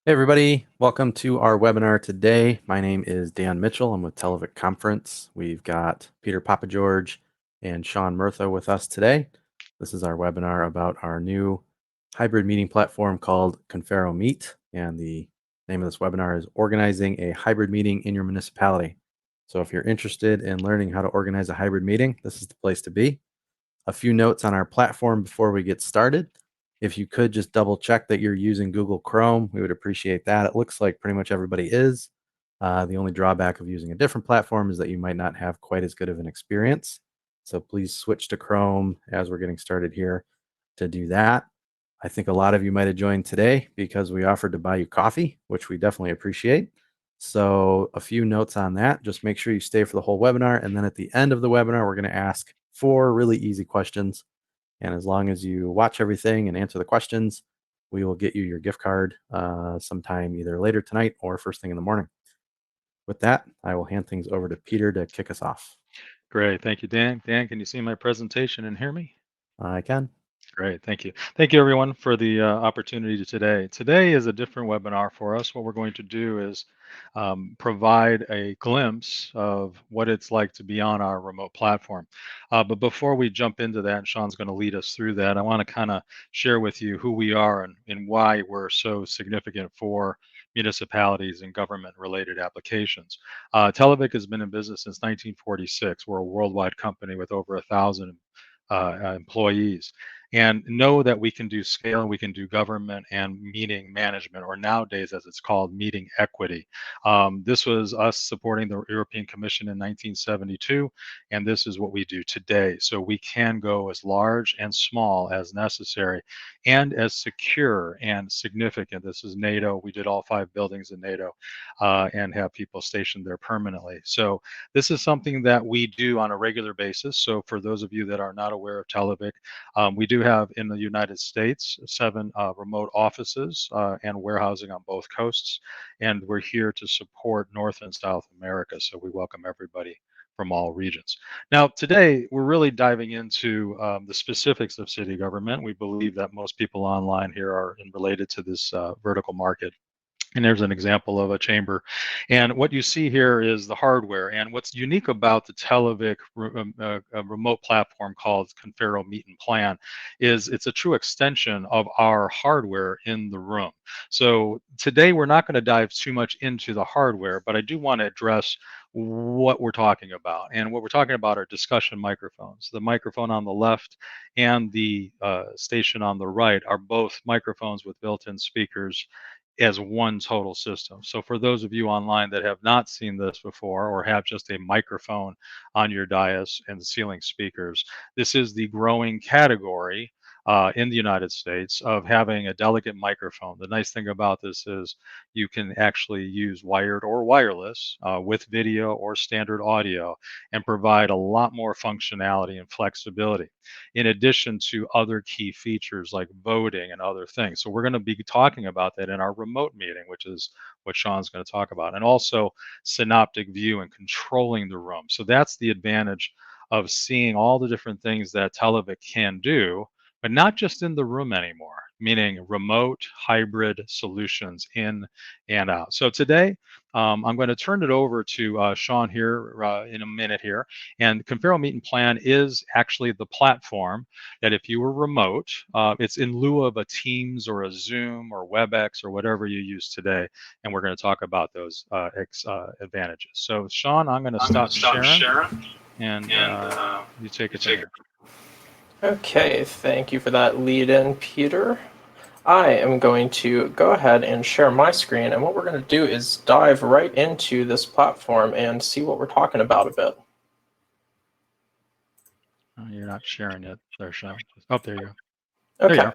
Hey everybody, welcome to our webinar today. My name is Dan Mitchell. I'm with Televic Conference. We've got Peter Papageorge and Sean Murtha with us today. This is our webinar about our new hybrid meeting platform called Confero Meet, and the name of this webinar is Organizing a Hybrid Meeting in Your Municipality. So if you're interested in learning how to organize a hybrid meeting, this is the place to be. A few notes on our platform before we get started. If you could just double check that you're using Google Chrome, we would appreciate that. It looks like pretty much everybody is. The only drawback of using a different platform is that you might not have quite as good of an experience. So please switch to Chrome as we're getting started here to do that. I think a lot of you might have joined today because we offered to buy you coffee, which we definitely appreciate. So a few notes on that. Just make sure you stay for the whole webinar. And then at the end of the webinar, we're going to ask 4 really easy questions. And as long as you watch everything and answer the questions, we will get you your gift card sometime either later tonight or first thing in the morning. With that, I will hand things over to Peter to kick us off. Great. Thank you, Dan. Dan, can you see my presentation and hear me? I can. Great. Thank you. Thank you, everyone, for the opportunity today. Today is a different webinar for us. What we're going to do is provide a glimpse of what it's like to be on our remote platform. But before we jump into that, and Sean's going to lead us through that, I want to kind of share with you who we are and why we're so significant for municipalities and government-related applications. Televic has been in business since 1946. We're a worldwide company with over 1,000 employees, and know that we can do scale and we can do government and meeting management, or nowadays as it's called, meeting equity. This was us supporting the European Commission in 1972, and this is what we do today. So we can go as large and small as necessary and as secure and significant. This is NATO. We did all 5 buildings in NATO and have people stationed there permanently. So this is something that we do on a regular basis. So for those of you that are not aware of Televic, we do have in the United States 7 remote offices and warehousing on both coasts, and we're here to support North and South America. So we welcome everybody from all regions. Now, today we're really diving into the specifics of city government. We believe that most people online here are related to this vertical market. And there's an example of a chamber. And what you see here is the hardware. And what's unique about the Televic remote platform called Confero Meet and Plan is it's a true extension of our hardware in the room. So today we're not going to dive too much into the hardware, but I do want to address what we're talking about. And what we're talking about are discussion microphones. The microphone on the left and the station on the right are both microphones with built-in speakers as one total system. So for those of you online that have not seen this before or have just a microphone on your dais and ceiling speakers, this is the growing category in the United States of having a delicate microphone. The nice thing about this is you can actually use wired or wireless with video or standard audio and provide a lot more functionality and flexibility, in addition to other key features like voting and other things. So we're going to be talking about that in our remote meeting, which is what Sean's going to talk about, and also synoptic view and controlling the room. So that's the advantage of seeing all the different things that Televic can do, but not just in the room anymore, meaning remote hybrid solutions in and out. So today, I'm going to turn it over to Sean here in a minute here. And Confero Meet and Plan is actually the platform that if you were remote, it's in lieu of a Teams or a Zoom or WebEx or whatever you use today. And we're going to talk about those advantages. So Sean, I'm going to stop sharing and you take it from here. Okay, thank you for that lead in, Peter. I am going to go ahead and share my screen, and what we're going to do is dive right into this platform and see what we're talking about a bit. Oh, you're not sharing it there, Sean. Oh, there you go. Okay. There you are.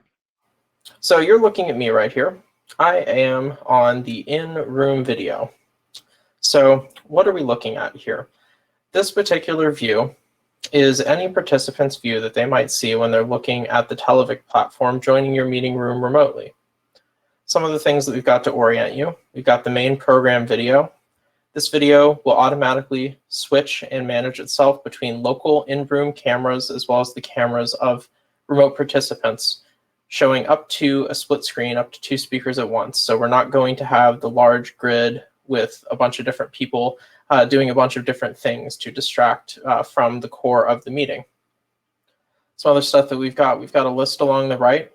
So you're looking at me right here. I am on the in-room video. So what are we looking at here? This particular view is any participant's view that they might see when they're looking at the Televic platform joining your meeting room remotely. Some of the things that we've got to orient you. We've got the main program video. This video will automatically switch and manage itself between local in-room cameras as well as the cameras of remote participants showing up to a split screen, up to 2 speakers at once. So we're not going to have the large grid with a bunch of different people doing a bunch of different things to distract from the core of the meeting. Some other stuff that we've got a list along the right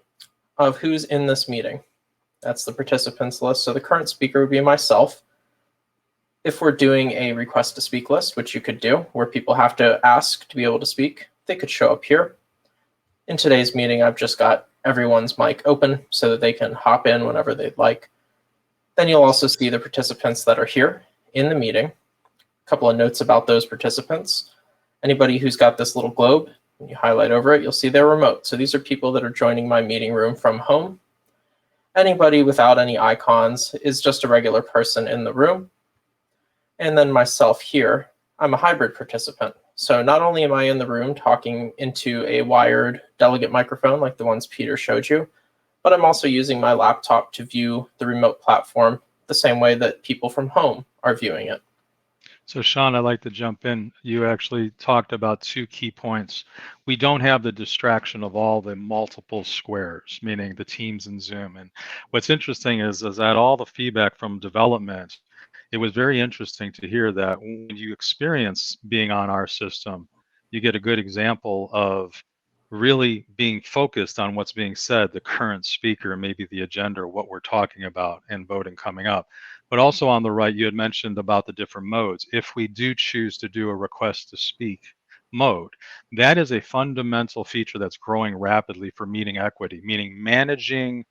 of who's in this meeting. That's the participants list. So the current speaker would be myself. If we're doing a request to speak list, which you could do, where people have to ask to be able to speak, they could show up here. In today's meeting, I've just got everyone's mic open so that they can hop in whenever they'd like. Then you'll also see the participants that are here in the meeting. A couple of notes about those participants. Anybody who's got this little globe, when you highlight over it, you'll see they're remote. So these are people that are joining my meeting room from home. Anybody without any icons is just a regular person in the room. And then myself here, I'm a hybrid participant. So not only am I in the room talking into a wired delegate microphone like the ones Peter showed you, but I'm also using my laptop to view the remote platform the same way that people from home are viewing it. So Sean, I'd like to jump in. You actually talked about 2 key points. We don't have the distraction of all the multiple squares, meaning the teams in Zoom. And what's interesting is that all the feedback from development, it was very interesting to hear that when you experience being on our system, you get a good example of really being focused on what's being said, the current speaker, maybe the agenda, what we're talking about, and voting coming up. But also on the right, you had mentioned about the different modes. If we do choose to do a request to speak mode, that is a fundamental feature that's growing rapidly for meeting equity, meaning managing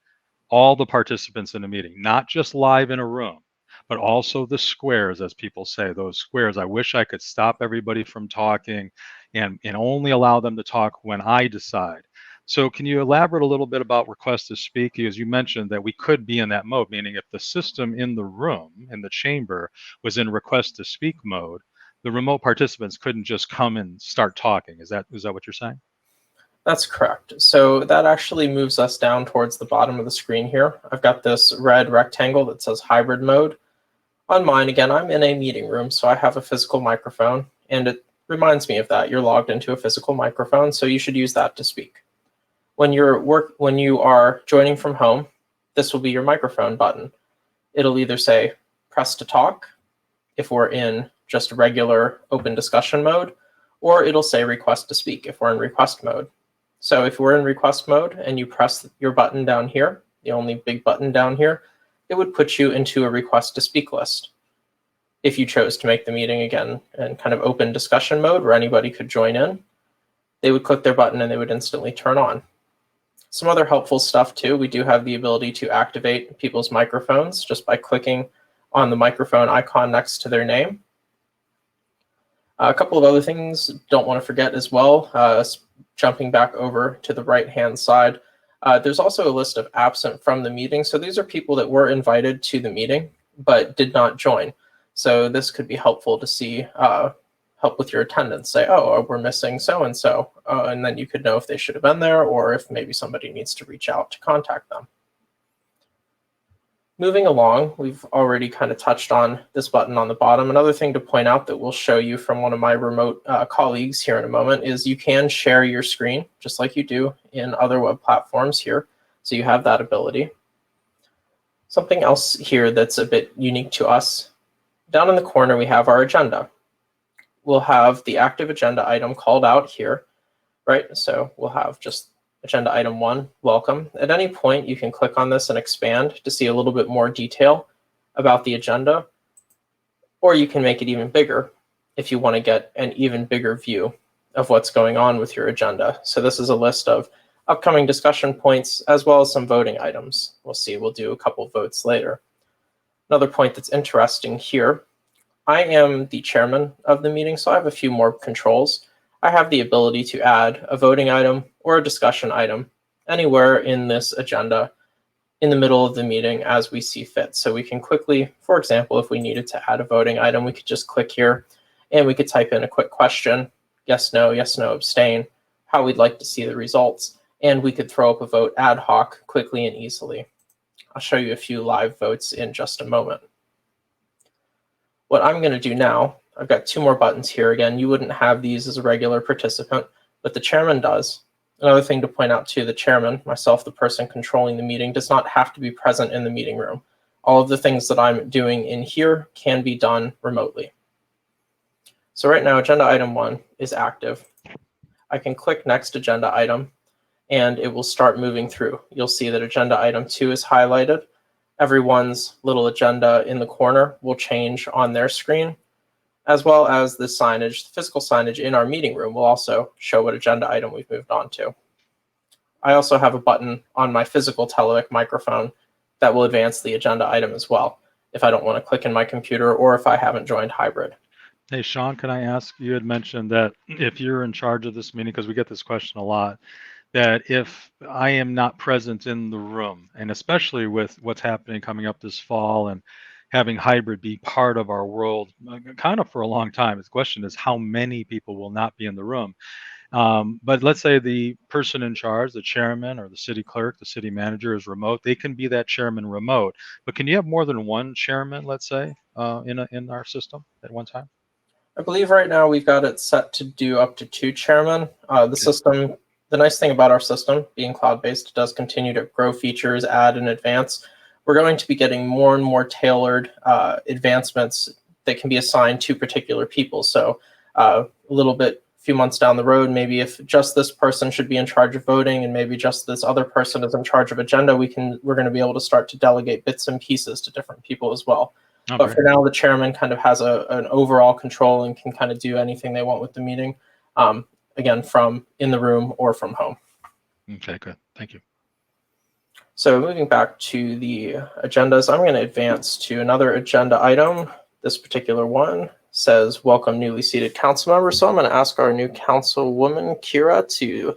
all the participants in a meeting, not just live in a room, but also the squares, as people say, those squares. I wish I could stop everybody from talking and only allow them to talk when I decide. So can you elaborate a little bit about request to speak? Because you mentioned that we could be in that mode, meaning if the system in the room, in the chamber, was in request to speak mode, the remote participants couldn't just come and start talking. Is that what you're saying? That's correct. So that actually moves us down towards the bottom of the screen here. I've got this red rectangle that says hybrid mode. On mine, again, I'm in a meeting room, so I have a physical microphone, and it reminds me of that. You're logged into a physical microphone, so you should use that to speak. When you are joining from home, this will be your microphone button. It'll either say press to talk if we're in just regular open discussion mode, or it'll say request to speak if we're in request mode. So if we're in request mode and you press your button down here, the only big button down here, it would put you into a request to speak list. If you chose to make the meeting again in kind of open discussion mode where anybody could join in, they would click their button and they would instantly turn on. Some other helpful stuff too, we do have the ability to activate people's microphones just by clicking on the microphone icon next to their name. A couple of other things don't want to forget as well, jumping back over to the right-hand side. There's also a list of absent from the meeting. So these are people that were invited to the meeting but did not join. So this could be helpful to see, help with your attendance. Say, oh, we're missing so-and-so. And then you could know if they should have been there or if maybe somebody needs to reach out to contact them. Moving along, we've already kind of touched on this button on the bottom. Another thing to point out that we'll show you from one of my remote colleagues here in a moment is you can share your screen just like you do in other web platforms here. So you have that ability. Something else here that's a bit unique to us. Down in the corner, we have our agenda. We'll have the active agenda item called out here, right? So we'll have just agenda item 1, welcome. At any point, you can click on this and expand to see a little bit more detail about the agenda, or you can make it even bigger if you want to get an even bigger view of what's going on with your agenda. So this is a list of upcoming discussion points as well as some voting items. We'll see, we'll do a couple votes later. Another point that's interesting here, I am the chairman of the meeting, so I have a few more controls. I have the ability to add a voting item or a discussion item anywhere in this agenda in the middle of the meeting as we see fit. So we can quickly, for example, if we needed to add a voting item, we could just click here and we could type in a quick question, yes, no, abstain, how we'd like to see the results. And we could throw up a vote ad hoc quickly and easily. I'll show you a few live votes in just a moment. What I'm going to do now, I've got 2 more buttons here. Again, you wouldn't have these as a regular participant, but the chairman does. Another thing to point out too, the chairman, myself, the person controlling the meeting, does not have to be present in the meeting room. All of the things that I'm doing in here can be done remotely. So right now, agenda item 1 is active. I can click next agenda item and it will start moving through. You'll see that agenda item 2 is highlighted. Everyone's little agenda in the corner will change on their screen, as well as the signage, the physical signage in our meeting room will also show what agenda item we've moved on to. I also have a button on my physical Televic microphone that will advance the agenda item as well, if I don't want to click in my computer or if I haven't joined hybrid. Hey, Sean, can I ask, you had mentioned that if you're in charge of this meeting, because we get this question a lot, that if I am not present in the room, and especially with what's happening coming up this fall and having hybrid be part of our world kind of for a long time, the question is how many people will not be in the room. But let's say the person in charge, the chairman or the city clerk, the city manager is remote. They can be that chairman remote. But can you have more than one chairman, let's say, in our system at one time? I believe right now we've got it set to do up to 2 chairmen. The nice thing about our system, being cloud-based, it does continue to grow features, add, and advance. We're going to be getting more and more tailored advancements that can be assigned to particular people. So a few months down the road, maybe if just this person should be in charge of voting and maybe just this other person is in charge of agenda, we're going to be able to start to delegate bits and pieces to different people as well. Oh, but for now, the chairman kind of has an overall control and can kind of do anything they want with the meeting, again, from in the room or from home. Okay, good. Thank you. So moving back to the agendas, I'm going to advance to another agenda item. This particular one says, welcome newly seated council members. So I'm going to ask our new councilwoman, Kira, to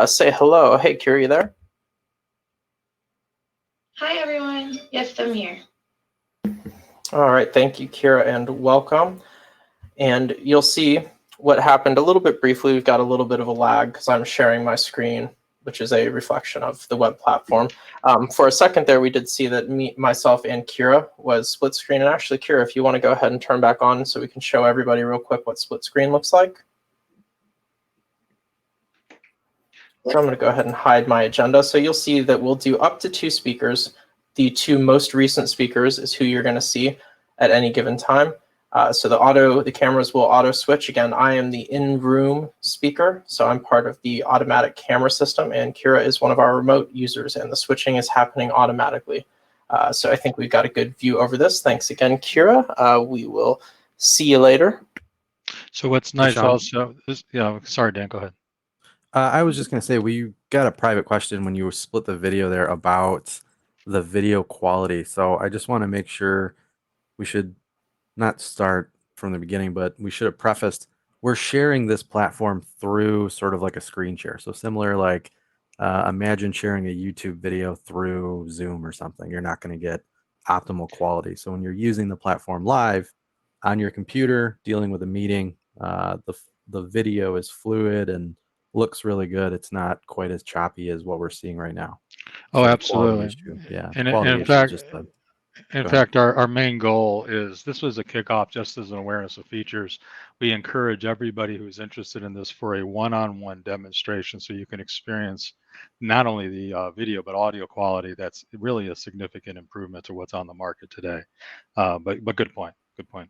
say hello. Hey, Kira, you there? Hi, everyone. Yes, I'm here. All right. Thank you, Kira, and welcome. And you'll see what happened a little bit briefly. We've got a little bit of a lag because I'm sharing my screen, which is a reflection of the web platform. For a second there, we did see that myself and Kira was split screen. And actually, Kira, if you want to go ahead and turn back on so we can show everybody real quick what split screen looks like. So I'm going to go ahead and hide my agenda. So you'll see that we'll do up to 2 speakers. The 2 most recent speakers is who you're going to see at any given time. So the cameras will auto switch. Again, I am the in-room speaker, so I'm part of the automatic camera system, and Kira is one of our remote users, and the switching is happening automatically. So I think we've got a good view over this. Thanks again, Kira. We will see you later. So what's nice also is, sorry, Dan, go ahead. I was just going to say, we got a private question when you split the video there about the video quality. So I just want to make sure we should not start from the beginning, but we should have prefaced, we're sharing this platform through sort of like a screen share. So similar, like imagine sharing a YouTube video through Zoom or something. You're not going to get optimal quality. So when you're using the platform live on your computer, dealing with a meeting, the video is fluid and looks really good. It's not quite as choppy as what we're seeing right now. Oh, So absolutely. Yeah. And Quality in issue is fact, just the in fact, our main goal is, this was a kickoff just as an awareness of features. We encourage everybody who's interested in this for a one-on-one demonstration so you can experience not only the video, but audio quality. That's really a significant improvement to what's on the market today. But good point. Good point.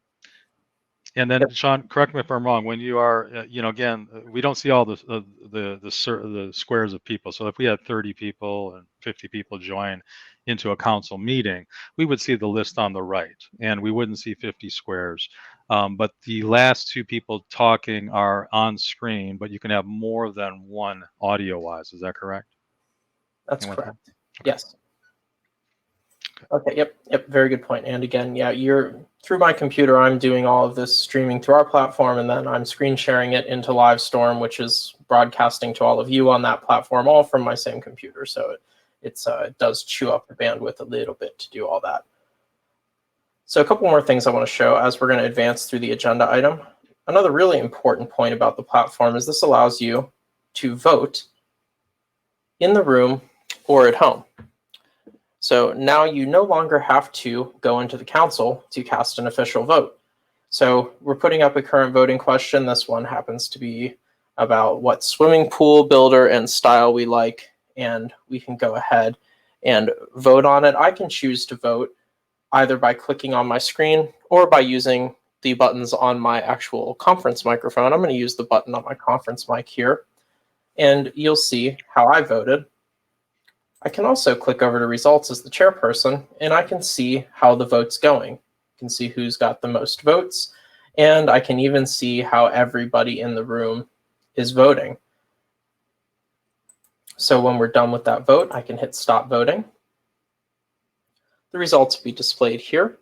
And then, Sean, correct me if I'm wrong. When you are, again, we don't see all the squares of people. So if we had 30 people and 50 people join into a council meeting, we would see the list on the right, and we wouldn't see 50 squares. But the last 2 people talking are on screen, but you can have more than one audio-wise. Is that correct? That's correct. Okay. Yes. Okay, yep, very good point. And again, yeah, through my computer, I'm doing all of this streaming through our platform, and then I'm screen sharing it into Livestorm, which is broadcasting to all of you on that platform, all from my same computer. So it does chew up the bandwidth a little bit to do all that. So a couple more things I want to show as we're going to advance through the agenda item. Another really important point about the platform is this allows you to vote in the room or at home. So now you no longer have to go into the council to cast an official vote. So we're putting up a current voting question. This one happens to be about what swimming pool builder and style we like, and we can go ahead and vote on it. I can choose to vote either by clicking on my screen or by using the buttons on my actual conference microphone. I'm going to use the button on my conference mic here, and you'll see how I voted. I can also click over to results as the chairperson, and I can see how the vote's going. I can see who's got the most votes, and I can even see how everybody in the room is voting. So when we're done with that vote, I can hit stop voting. The results will be displayed here.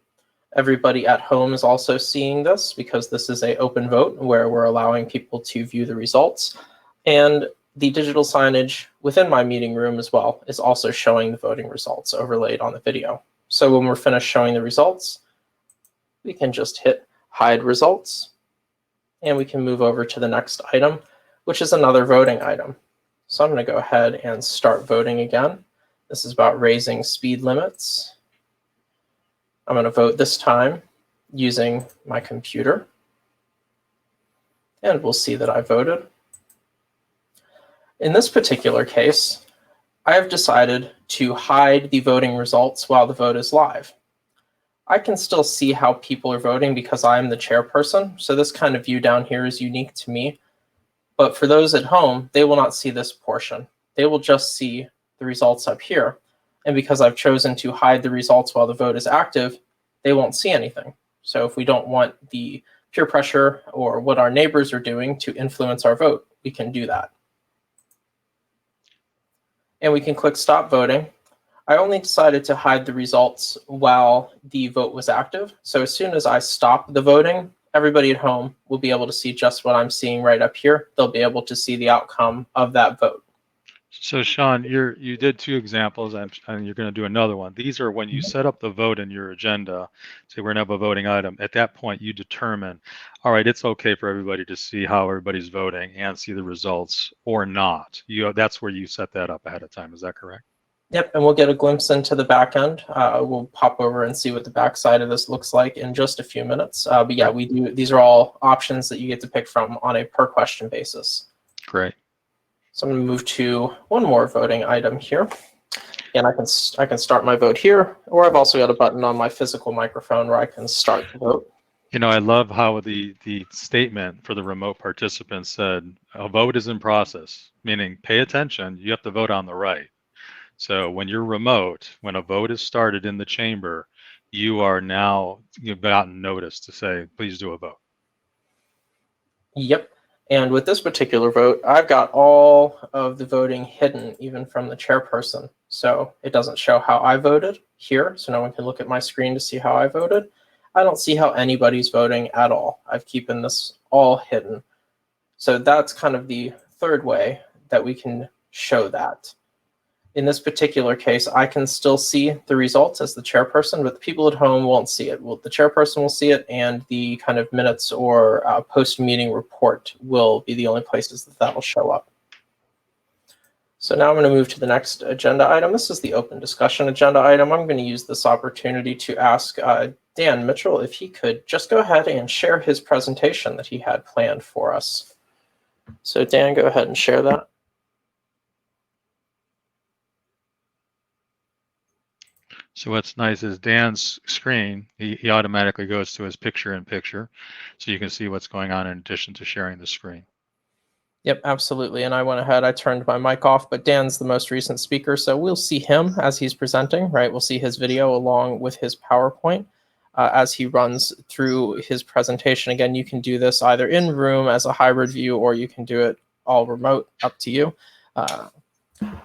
Everybody at home is also seeing this because this is an open vote where we're allowing people to view the results. And the digital signage within my meeting room as well is also showing the voting results overlaid on the video. So when we're finished showing the results, we can just hit hide results, and we can move over to the next item, which is another voting item. So I'm going to go ahead and start voting again. This is about raising speed limits. I'm going to vote this time using my computer, and we'll see that I voted. In this particular case, I have decided to hide the voting results while the vote is live. I can still see how people are voting because I'm the chairperson, so this kind of view down here is unique to me. But for those at home, they will not see this portion. They will just see the results up here. And because I've chosen to hide the results while the vote is active, they won't see anything. So if we don't want the peer pressure or what our neighbors are doing to influence our vote, we can do that. And we can click stop voting. I only decided to hide the results while the vote was active. So as soon as I stop the voting, everybody at home will be able to see just what I'm seeing right up here. They'll be able to see the outcome of that vote. So Sean, you did two examples, and you're going to do another one. These are when you set up the vote in your agenda. Say we're going to have a voting item. At that point, you determine, all right, it's okay for everybody to see how everybody's voting and see the results or not. That's where you set that up ahead of time. Is that correct? Yep, and we'll get a glimpse into the back end. We'll pop over and see what the back side of this looks like in just a few minutes. But yeah, these are all options that you get to pick from on a per question basis. Great. So I'm going to move to one more voting item here. And I can start my vote here, or I've also got a button on my physical microphone where I can start the vote. You know, I love how the statement for the remote participants said, a vote is in process, meaning pay attention, you have to vote on the right. So when you're remote, when a vote is started in the chamber, you've gotten notice to say, please do a vote. Yep. And with this particular vote, I've got all of the voting hidden, even from the chairperson. So it doesn't show how I voted here, so no one can look at my screen to see how I voted. I don't see how anybody's voting at all. I've keeping this all hidden. So that's kind of the third way that we can show that. In this particular case, I can still see the results as the chairperson, but the people at home won't see it. Well, the chairperson will see it, and the kind of minutes or post-meeting report will be the only places that will show up. So now I'm going to move to the next agenda item. This is the open discussion agenda item. I'm going to use this opportunity to ask Dan Mitchell if he could just go ahead and share his presentation that he had planned for us. So Dan, go ahead and share that. So what's nice is Dan's screen, he automatically goes to his picture-in-picture, so you can see what's going on in addition to sharing the screen. Yep, absolutely. And I went ahead, I turned my mic off, but Dan's the most recent speaker, so we'll see him as he's presenting, right? We'll see his video along with his PowerPoint as he runs through his presentation. Again, you can do this either in room as a hybrid view, or you can do it all remote, up to you.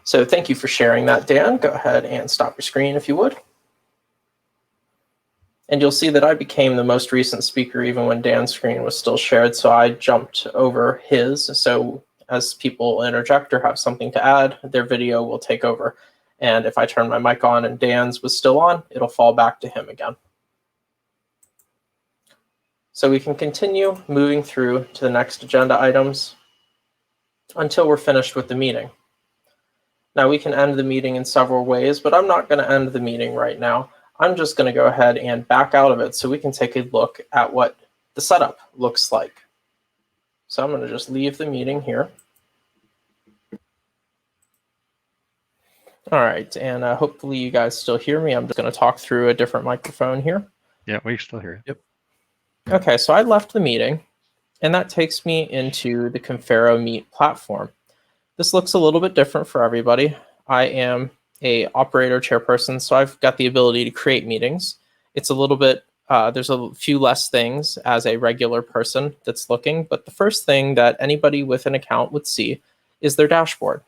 So thank you for sharing that, Dan. Go ahead and stop your screen if you would. And you'll see that I became the most recent speaker even when Dan's screen was still shared, so I jumped over his. So as people interject or have something to add, their video will take over. And if I turn my mic on and Dan's was still on, it'll fall back to him again. So we can continue moving through to the next agenda items until we're finished with the meeting. Now we can end the meeting in several ways, but I'm not going to end the meeting right now. I'm just going to go ahead and back out of it so we can take a look at what the setup looks like. So I'm going to just leave the meeting here. All right, and hopefully you guys still hear me. I'm just going to talk through a different microphone here. Yeah, we still hear you. Yep. Okay, so I left the meeting, and that takes me into the Confero Meet platform. This looks a little bit different for everybody. I am a operator chairperson, so I've got the ability to create meetings. It's a little bit, there's a few less things as a regular person that's looking, but the first thing that anybody with an account would see is their dashboard.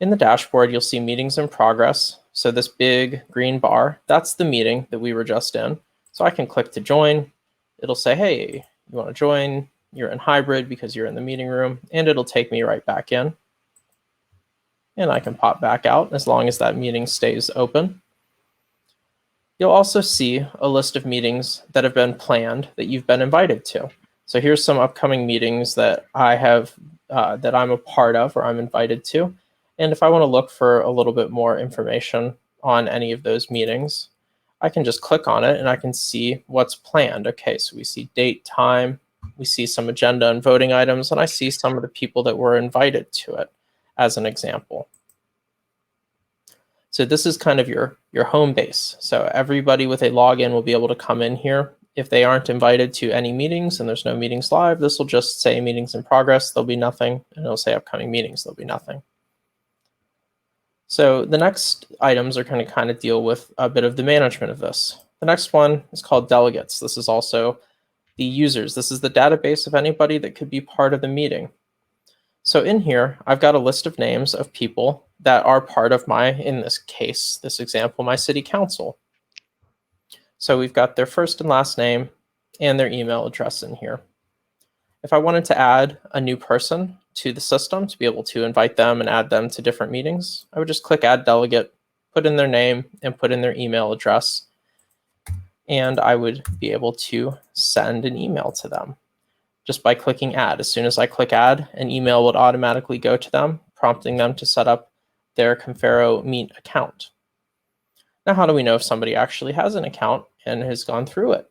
In the dashboard, you'll see meetings in progress. So this big green bar, that's the meeting that we were just in. So I can click to join. It'll say, hey, you want to join? You're in hybrid because you're in the meeting room, and it'll take me right back in. And I can pop back out as long as that meeting stays open. You'll also see a list of meetings that have been planned that you've been invited to. So here's some upcoming meetings that I have, that I'm a part of or I'm invited to. And if I want to look for a little bit more information on any of those meetings, I can just click on it and I can see what's planned. Okay, so we see date, time, we see some agenda and voting items, and I see some of the people that were invited to it as an example. So this is kind of your home base. So everybody with a login will be able to come in here. If they aren't invited to any meetings and there's no meetings live, this will just say meetings in progress, there'll be nothing, and it'll say upcoming meetings, there'll be nothing. So the next items are going to kind of deal with a bit of the management of this. The next one is called delegates. This is also the users. This is the database of anybody that could be part of the meeting. So in here, I've got a list of names of people that are part of my, in this case, this example, my city council. So we've got their first and last name and their email address in here. If I wanted to add a new person to the system to be able to invite them and add them to different meetings, I would just click Add Delegate, put in their name and put in their email address, and I would be able to send an email to them just by clicking Add. As soon as I click Add, an email would automatically go to them, prompting them to set up their Confero Meet account. Now, how do we know if somebody actually has an account and has gone through it?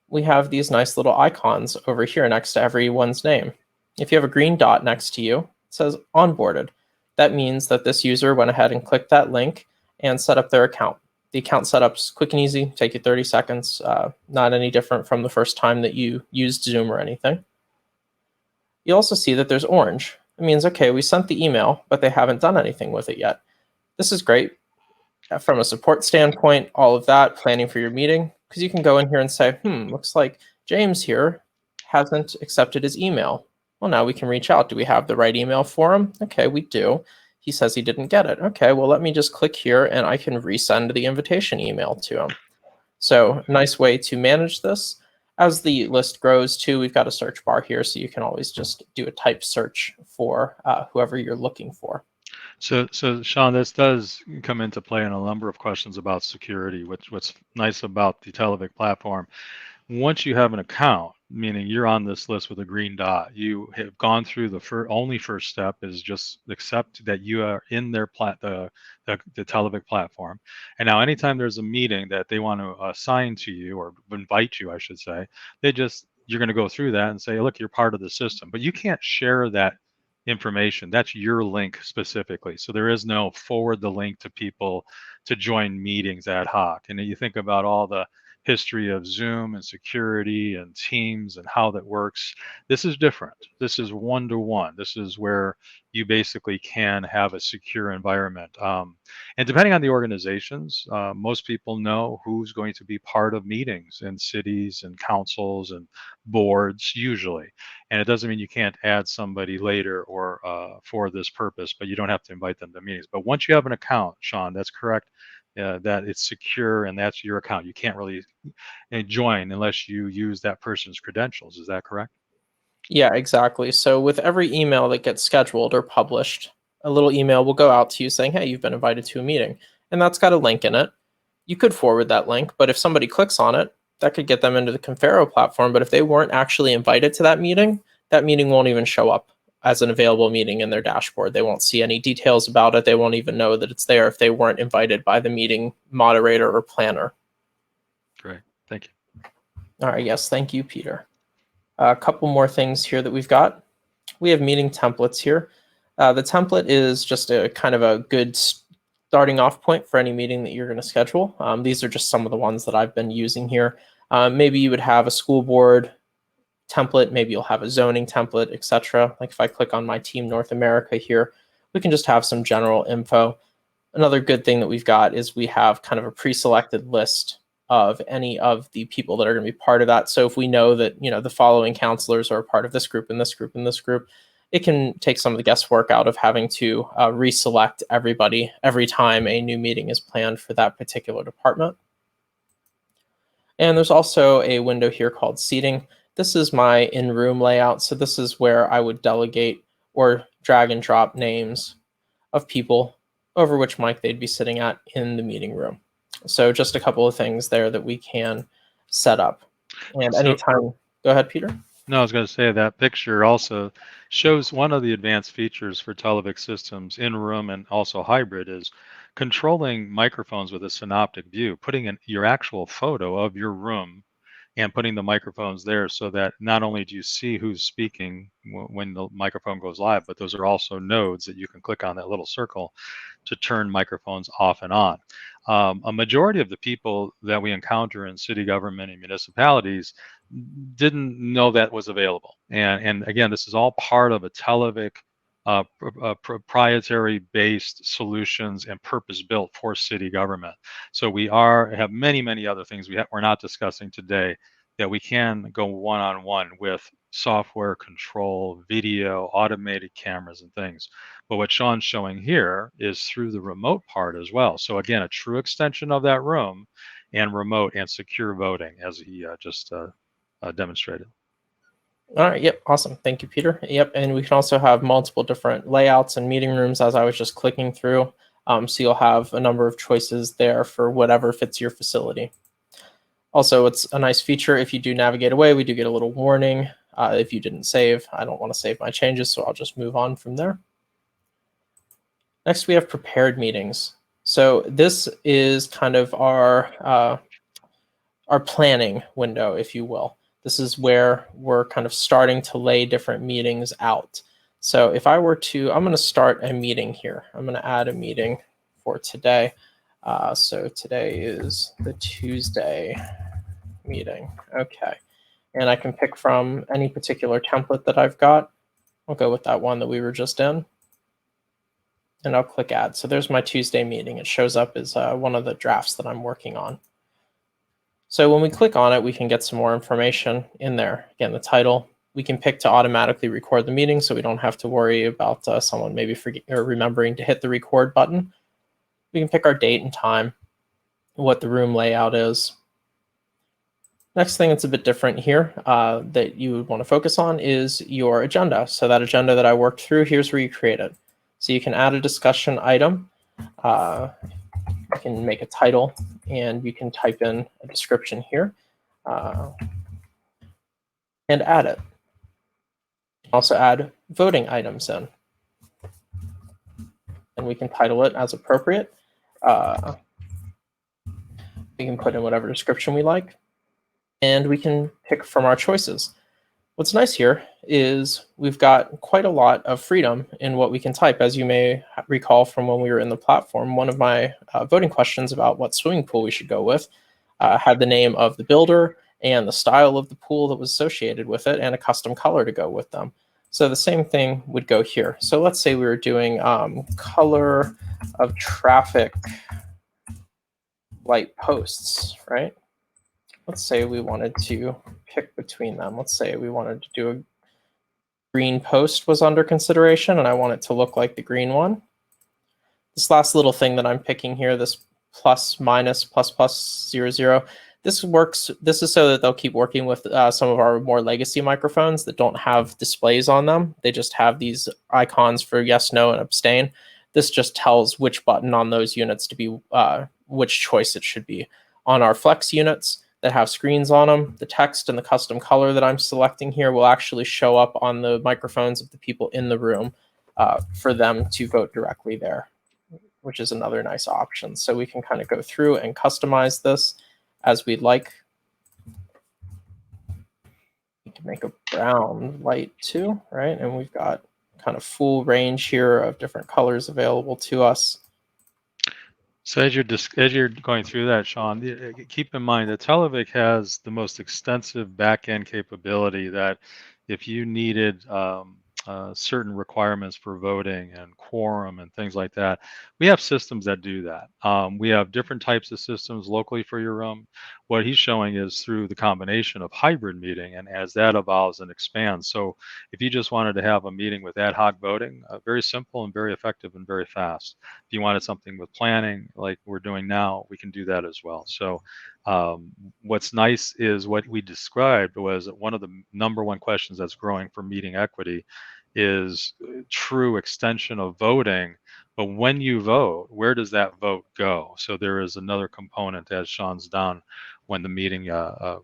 We have these nice little icons over here next to everyone's name. If you have a green dot next to you, it says onboarded. That means that this user went ahead and clicked that link and set up their account. The account setup's quick and easy, take you 30 seconds, not any different from the first time that you used Zoom or anything. You also see that there's orange. It means, okay, we sent the email, but they haven't done anything with it yet. This is great from a support standpoint, all of that, planning for your meeting, because you can go in here and say, looks like James here hasn't accepted his email. Well, now we can reach out. Do we have the right email for him? Okay, we do. He says he didn't get it. Okay, well, let me just click here and I can resend the invitation email to him. So nice way to manage this. As the list grows too, we've got a search bar here, so you can always just do a type search for whoever you're looking for. So Sean, this does come into play in a number of questions about security. What's nice about the Televic platform, once you have an account, meaning you're on this list with a green dot, you have gone through the first step is just accept that you are in their the Televic platform. And now anytime there's a meeting that they want to assign to you or invite you, I should say, you're going to go through that and say, look, you're part of the system, but you can't share that information. That's your link specifically. So there is no forward the link to people to join meetings ad hoc. And you think about all the history of Zoom and security and Teams and how that works. This is different. This is one-to-one. This is where you basically can have a secure environment. And depending on the organizations, most people know who's going to be part of meetings in cities and councils and boards usually. And it doesn't mean you can't add somebody later or for this purpose, but you don't have to invite them to meetings. But once you have an account, Sean, that's correct. That it's secure and that's your account. You can't really join unless you use that person's credentials. Is that correct? Yeah, exactly. So with every email that gets scheduled or published, a little email will go out to you saying, hey, you've been invited to a meeting. And that's got a link in it. You could forward that link, but if somebody clicks on it, that could get them into the Confero platform. But if they weren't actually invited to that meeting won't even show up as an available meeting in their dashboard. They won't see any details about it. They won't even know that it's there if they weren't invited by the meeting moderator or planner. Great. Thank you. All right. Yes. Thank you, Peter. A couple more things here that we've got. we have meeting templates here. The template is just a kind of a good starting off point for any meeting that you're going to schedule. These are just some of the ones that I've been using here. Maybe you would have a school board template, maybe you'll have a zoning template, etc. Like if I click on my Team North America here, we can just have some general info. Another good thing that we've got is we have kind of a pre-selected list of any of the people that are going to be part of that. So if we know that, the following counselors are a part of this group and this group and this group, it can take some of the guesswork out of having to reselect everybody every time a new meeting is planned for that particular department. And there's also a window here called seating. This is my in-room layout. So this is where I would delegate or drag and drop names of people over which mic they'd be sitting at in the meeting room. So just a couple of things there that we can set up. And anytime, go ahead, Peter. No, I was going to say that picture also shows one of the advanced features for Televic systems in room and also hybrid is controlling microphones with a synoptic view, putting in your actual photo of your room and putting the microphones there so that not only do you see who's speaking when the microphone goes live, but those are also nodes that you can click on that little circle to turn microphones off and on. A majority of the people that we encounter in city government and municipalities didn't know that was available. And again, this is all part of a Televic proprietary based solutions and purpose built for city government. So we have many other things we're not discussing today that we can go one-on-one with software control, video, automated cameras and things. But what Sean's showing here is through the remote part as well. So again, a true extension of that room and remote and secure voting as he just demonstrated. All right. Yep. Awesome. Thank you, Peter. Yep. And we can also have multiple different layouts and meeting rooms as I was just clicking through. So you'll have a number of choices there for whatever fits your facility. Also, it's a nice feature. If you do navigate away, we do get a little warning. If you didn't save, I don't want to save my changes, so I'll just move on from there. Next, we have prepared meetings. So this is kind of our planning window, if you will. This is where we're kind of starting to lay different meetings out. So if I were to, I'm going to start a meeting here. I'm going to add a meeting for today. So today is the Tuesday meeting. Okay. And I can pick from any particular template that I've got. I'll go with that one that we were just in. And I'll click add. So there's my Tuesday meeting. It shows up as one of the drafts that I'm working on. So when we click on it, we can get some more information in there. Again, the title, we can pick to automatically record the meeting so we don't have to worry about someone maybe forgetting or remembering to hit the record button. We can pick our date and time, what the room layout is. Next thing that's a bit different here that you would want to focus on is your agenda. So that agenda that I worked through, here's where you create it. So you can add a discussion item. You can make a title, and you can type in a description here and add it. Also add voting items in. And we can title it as appropriate. We can put in whatever description we like. And we can pick from our choices. What's nice here is we've got quite a lot of freedom in what we can type. As you may recall from when we were in the platform, one of my voting questions about what swimming pool we should go with had the name of the builder and the style of the pool that was associated with it and a custom color to go with them. So the same thing would go here. So let's say we were doing color of traffic light posts, right? Let's say we wanted to pick between them. Let's say we wanted to do a green post was under consideration, and I want it to look like the green one. This last little thing that I'm picking here, this plus, minus, plus, plus, 0, 0, this works. This is so that they'll keep working with some of our more legacy microphones that don't have displays on them. They just have these icons for yes, no, and abstain. This just tells which button on those units to be, which choice it should be. On our Flex units that have screens on them, the text and the custom color that I'm selecting here will actually show up on the microphones of the people in the room for them to vote directly there, which is another nice option. So we can kind of go through and customize this as we'd like. We can make a brown light too, right? And we've got kind of full range here of different colors available to us. So as you're going through that, Sean, keep in mind that Televic has the most extensive back-end capability that if you needed certain requirements for voting and quorum and things like that, we have systems that do that. We have different types of systems locally for your room. What he's showing is through the combination of hybrid meeting, and as that evolves and expands. So if you just wanted to have a meeting with ad hoc voting, very simple and very effective and very fast. If you wanted something with planning like we're doing now, we can do that as well. So what's nice is what we described was one of the number one questions that's growing for meeting equity is true extension of voting. But when you vote, where does that vote go? So there is another component, as Sean's done, when the meeting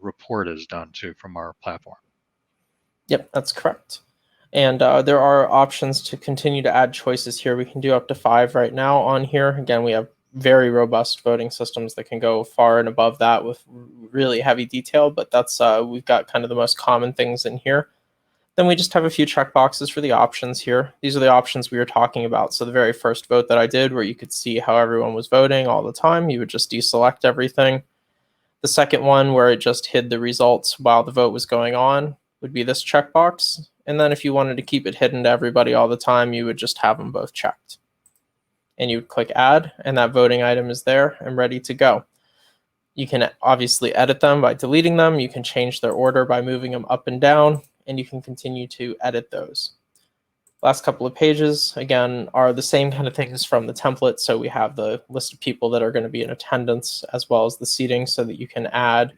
report is done too from our platform. Yep, that's correct. And there are options to continue to add choices here. We can do up to 5 right now on here. Again, we have very robust voting systems that can go far and above that with really heavy detail, but that's we've got kind of the most common things in here. Then we just have a few checkboxes for the options here. These are the options we were talking about. So the very first vote that I did, where you could see how everyone was voting all the time, you would just deselect everything. The second one, where it just hid the results while the vote was going on, would be this checkbox. And then if you wanted to keep it hidden to everybody all the time, you would just have them both checked. And you would click add, and that voting item is there and ready to go. You can obviously edit them by deleting them. You can change their order by moving them up and down, and you can continue to edit those. Last couple of pages, again, are the same kind of things from the template. So we have the list of people that are going to be in attendance, as well as the seating, so that you can add,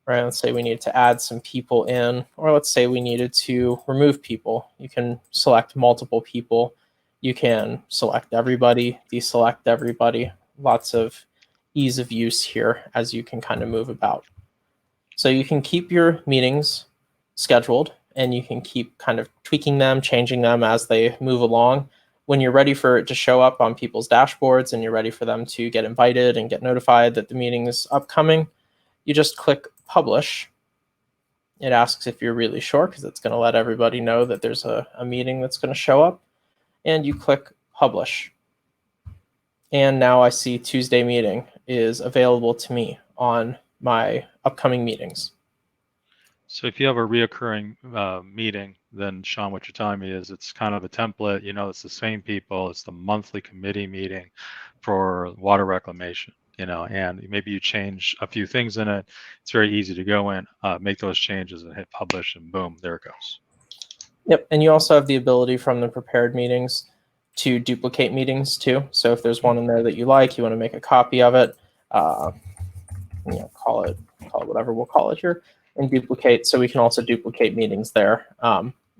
right? Let's say we needed to add some people in, or let's say we needed to remove people. You can select multiple people. You can select everybody, deselect everybody. Lots of ease of use here as you can kind of move about. So you can keep your meetings scheduled, and you can keep kind of tweaking them, changing them as they move along. When you're ready for it to show up on people's dashboards and you're ready for them to get invited and get notified that the meeting is upcoming, you just click publish. It asks if you're really sure, because it's going to let everybody know that there's a meeting that's going to show up. And you click publish. And now I see Tuesday meeting is available to me on my upcoming meetings. So if you have a reoccurring meeting, then Sean, what you're telling me is it's kind of a template. You know, it's the same people. It's the monthly committee meeting for water reclamation. You know, and maybe you change a few things in it. It's very easy to go in, make those changes, and hit publish, and boom, there it goes. Yep, and you also have the ability from the prepared meetings to duplicate meetings too. So if there's one in there that you like, you want to make a copy of it, you know, call it whatever we'll call it here, and duplicate. So we can also duplicate meetings there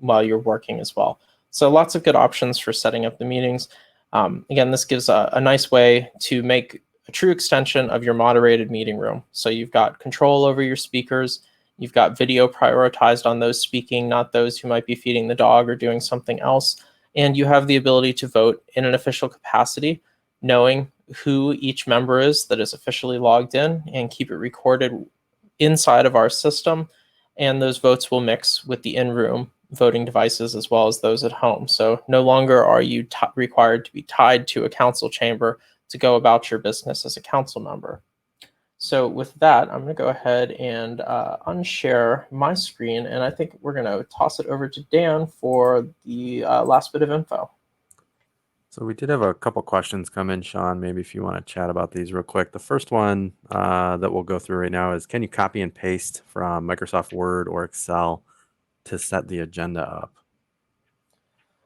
while you're working as well. So lots of good options for setting up the meetings. Again, this gives a nice way to make a true extension of your moderated meeting room. So you've got control over your speakers. You've got video prioritized on those speaking, not those who might be feeding the dog or doing something else. And you have the ability to vote in an official capacity, knowing who each member is that is officially logged in, and keep it recorded inside of our system. And those votes will mix with the in-room voting devices as well as those at home. So no longer are you required to be tied to a council chamber to go about your business as a council member. So with that, I'm going to go ahead and unshare my screen, and I think we're going to toss it over to Dan for the last bit of info. So we did have a couple questions come in, Sean. Maybe if you want to chat about these real quick. The first one that we'll go through right now is, can you copy and paste from Microsoft Word or Excel to set the agenda up?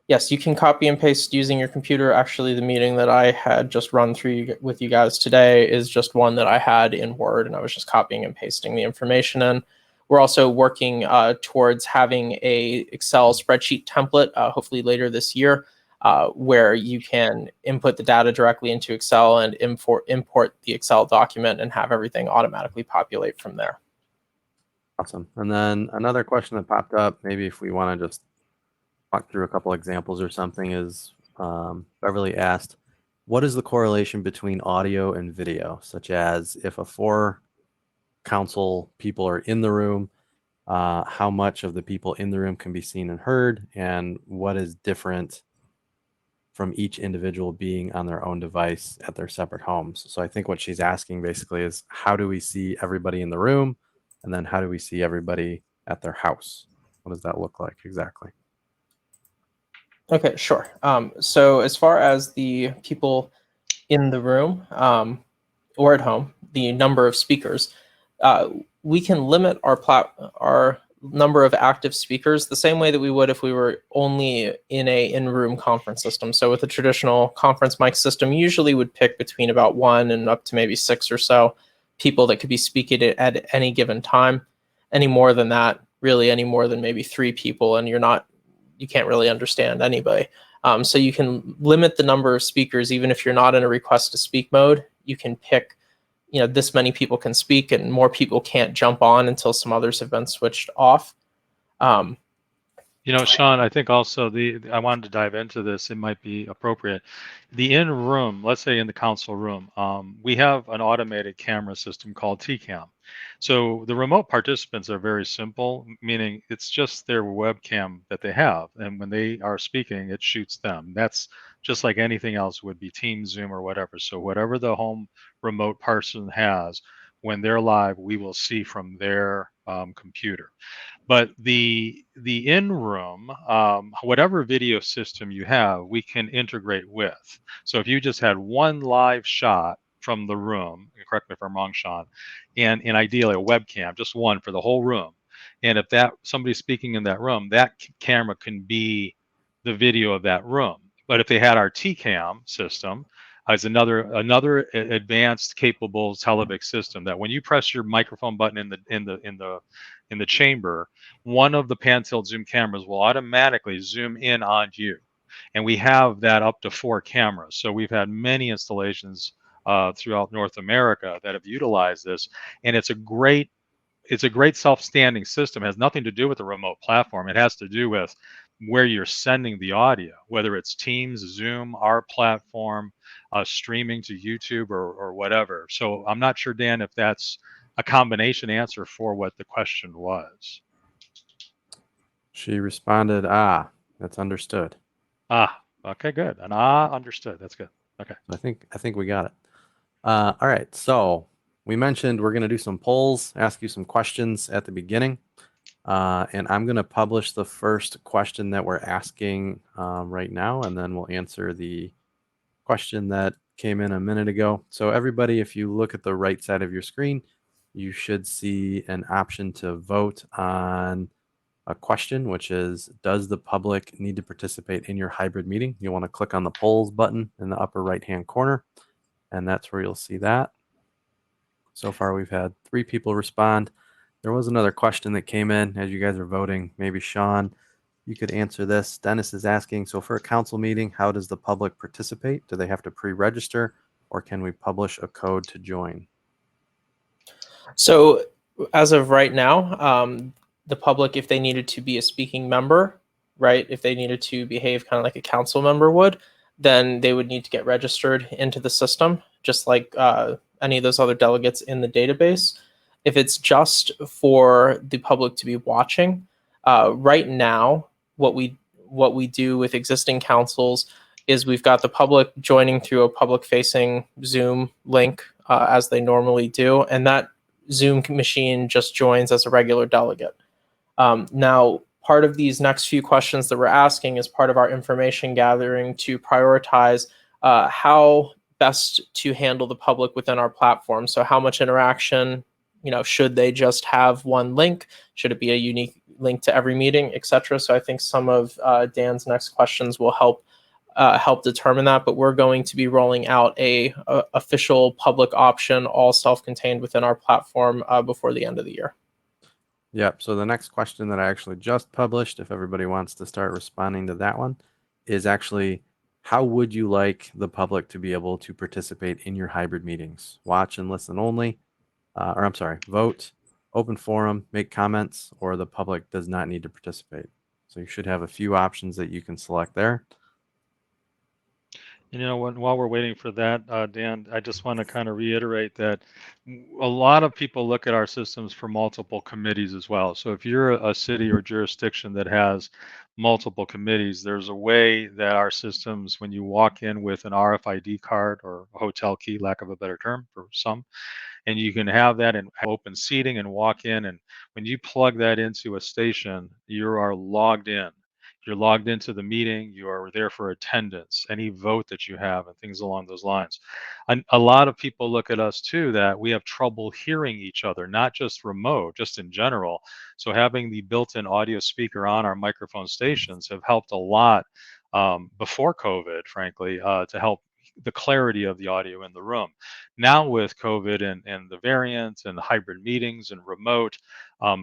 Yes, you can copy and paste using your computer. Actually, the meeting that I had just run through with you guys today is just one that I had in Word, and I was just copying and pasting the information in. We're also working towards having a Excel spreadsheet template, hopefully later this year, where you can input the data directly into Excel and import the Excel document and have everything automatically populate from there. Awesome. And then another question that popped up, maybe if we want to just walk through a couple examples or something, is Beverly asked, what is the correlation between audio and video, such as if 4 council people are in the room, how much of the people in the room can be seen and heard, and what is different from each individual being on their own device at their separate homes. So I think what she's asking basically is, how do we see everybody in the room? And then how do we see everybody at their house? What does that look like exactly? Okay, sure. So as far as the people in the room or at home, the number of speakers, we can limit our number of active speakers the same way that we would if we were only in a in-room conference system. So with a traditional conference mic system, you usually would pick between about 1 and up to maybe 6 or so people that could be speaking at any given time. Any more than that, really any more than maybe 3 people, and you can't really understand anybody. So you can limit the number of speakers even if you're not in a request to speak mode. You can pick, this many people can speak and more people can't jump on until some others have been switched off. Sean, I think also I wanted to dive into this. It might be appropriate. The in-room, let's say in the council room, we have an automated camera system called TCAM. So the remote participants are very simple, meaning it's just their webcam that they have. And when they are speaking, it shoots them. That's just like anything else would be Teams, Zoom, or whatever. So whatever the home remote person has, when they're live, we will see from their computer. But the in-room, whatever video system you have, we can integrate with. So if you just had one live shot from the room, correct me if I'm wrong, Sean, and ideally a webcam, just one for the whole room. And if somebody's speaking in that room, that camera can be the video of that room. But if they had our TCAM system, as another advanced capable Televic system, that when you press your microphone button in the chamber, one of the pan-tilt zoom cameras will automatically zoom in on you. And we have that up to 4 cameras. So we've had many installations throughout North America that have utilized this. And it's a great self-standing system. It has nothing to do with the remote platform. It has to do with where you're sending the audio, whether it's Teams, Zoom, our platform, streaming to YouTube or whatever. So I'm not sure, Dan, if that's a combination answer for what the question was. She responded, that's understood. Okay, good. And understood. That's good. Okay. I think we got it. All right. So we mentioned we're going to do some polls, ask you some questions at the beginning. And I'm going to publish the first question that we're asking right now, and then we'll answer the question that came in a minute ago. So everybody, if you look at the right side of your screen, you should see an option to vote on a question, which is, does the public need to participate in your hybrid meeting? You'll want to click on the polls button in the upper right-hand corner, and that's where you'll see that. So far, we've had 3 people respond. There was another question that came in as you guys are voting. Maybe Sean, you could answer this. Dennis is asking, so for a council meeting, how does the public participate? Do they have to pre-register, or can we publish a code to join? So as of right now, the public, if they needed to be a speaking member, right, if they needed to behave kind of like a council member would, then they would need to get registered into the system, just like any of those other delegates in the database. If it's just for the public to be watching, right now, what we do with existing councils is we've got the public joining through a public-facing Zoom link as they normally do, and that Zoom machine just joins as a regular delegate. Now, part of these next few questions that we're asking is part of our information gathering to prioritize how best to handle the public within our platform. So how much interaction, should they just have one link? Should it be a unique link to every meeting, etc.? So I think some of Dan's next questions will help determine that, but we're going to be rolling out a official public option, all self-contained within our platform before the end of the year. Yep. So the next question that I actually just published, if everybody wants to start responding to that one, is actually, how would you like the public to be able to participate in your hybrid meetings? Watch and listen only, vote, open forum, make comments, or the public does not need to participate. So you should have a few options that you can select there. You know, while we're waiting for that, Dan, I just want to kind of reiterate that a lot of people look at our systems for multiple committees as well. So if you're a city or jurisdiction that has multiple committees, there's a way that our systems, when you walk in with an RFID card or a hotel key, lack of a better term for some, and you can have that in open seating and walk in, and when you plug that into a station, you are logged in. You're logged into the meeting, you are there for attendance, any vote that you have, and things along those lines. And a lot of people look at us too that we have trouble hearing each other, not just remote, just in general. So having the built-in audio speaker on our microphone stations have helped a lot, before COVID, frankly, to help the clarity of the audio in the room. Now with COVID and the variants and the hybrid meetings and remote,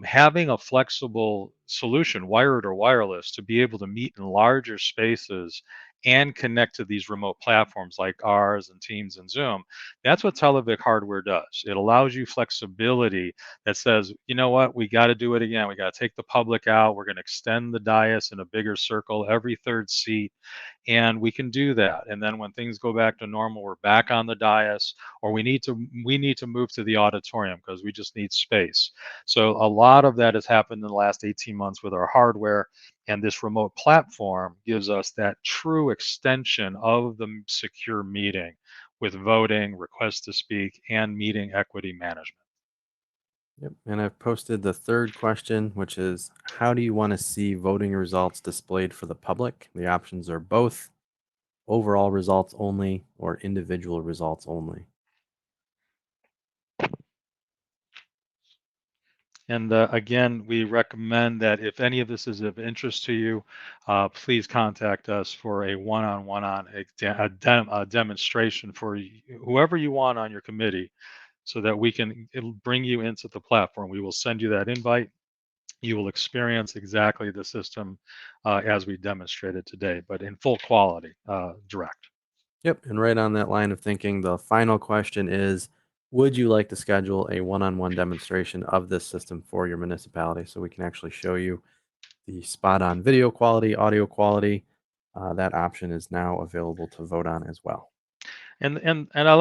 having a flexible solution, wired or wireless, to be able to meet in larger spaces and connect to these remote platforms like ours and Teams and Zoom, that's what Televic hardware does. It allows you flexibility that says, you know what, we got to do it again. We got to take the public out. We're going to extend the dais in a bigger circle, every third seat, and we can do that. And then when things go back to normal, we're back on the dais, or we need to move to the auditorium because we just need space. So a lot of that has happened in the last 18 months with our hardware, and this remote platform gives us that true extension of the secure meeting with voting, request to speak, and meeting equity management. Yep. And I've posted the third question, which is how do you want to see voting results displayed for the public? The options are both overall results only or individual results only. And again, we recommend that if any of this is of interest to you, please contact us for a one-on-one a demonstration for whoever you want on your committee, so that it'll bring you into the platform. We will send you that invite. You will experience exactly the system as we demonstrated today, but in full quality, direct. Yep. And right on that line of thinking, the final question is would you like to schedule a one-on-one demonstration of this system for your municipality so we can actually show you the spot on video quality, audio quality? That option is now available to vote on as well. And I'd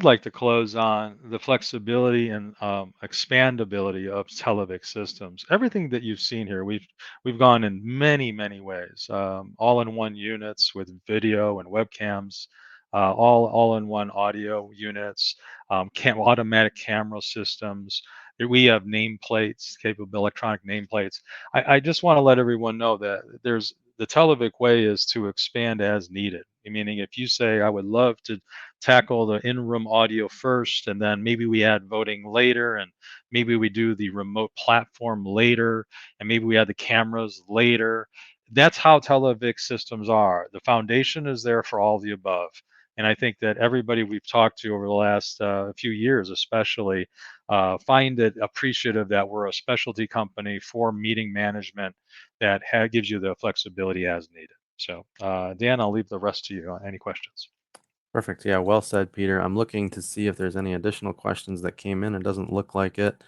like to close on the flexibility and expandability of Televic systems. Everything that you've seen here, we've gone in many ways. All-in-one units with video and webcams, all-in-one audio units, automatic camera systems. We have nameplates, capable electronic nameplates. I just want to let everyone know that the Televic way is to expand as needed. Meaning, if you say, I would love to tackle the in-room audio first, and then maybe we add voting later, and maybe we do the remote platform later, and maybe we add the cameras later. That's how Televic systems are. The foundation is there for all the above. And I think that everybody we've talked to over the last few years, especially, find it appreciative that we're a specialty company for meeting management that gives you the flexibility as needed. So, Dan, I'll leave the rest to you. Any questions? Perfect. Yeah, well said, Peter. I'm looking to see if there's any additional questions that came in. It doesn't look like it.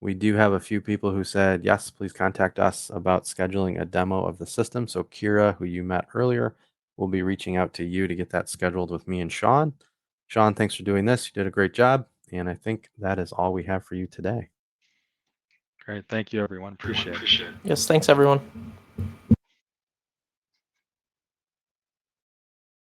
We do have a few people who said, yes, please contact us about scheduling a demo of the system. So Kira, who you met earlier, will be reaching out to you to get that scheduled with me and Sean. Sean, thanks for doing this. You did a great job. And I think that is all we have for you today. Great. Thank you, everyone. Appreciate it. Yes, thanks everyone.